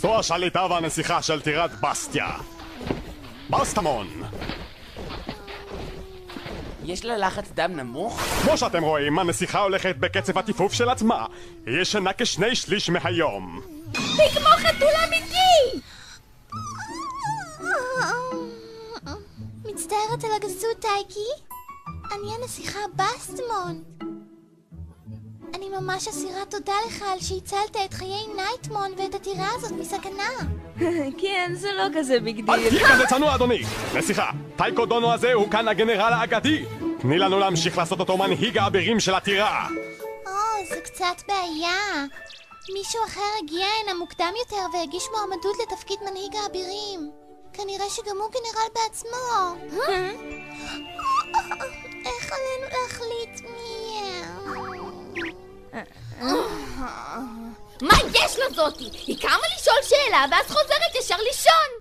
זו השליטה והנסיכה של טירת בסטיה. בסטמון! יש לה לחץ דם נמוך? כמו שאתם רואים, הנסיכה הולכת בקצב הטיפוף של עצמה. היא ישנה כ2/3 מהיום. היא כמו חתול אמיתי! מצטערת על הגסות, טייקי. אני הנסיכה בסטמון. אני ממש אסירה תודה לך על שהצלת את חיי נייטמון ואת הטירה הזאת מסכנה. כן, זה לא כזה ביג אל דיל. תהיה כזה צנוע, אדוני! נסיכה, טייקו דונו הזה הוא כאן הגנרל האגדי. תני לנו להמשיך לעשות אותו מנהיג האבירים של הטירה. זה קצת בעיה. מישהו אחר הגיע הנה מוקדם יותר והגיש מועמדות לתפקיד מנהיג האבירים. כנראה שגם הוא גנרל בעצמו. איך עלינו להחליט מי... מה יש לזאתי? היא קמה לשאול שאלה ואז חוזרת ישר לישון!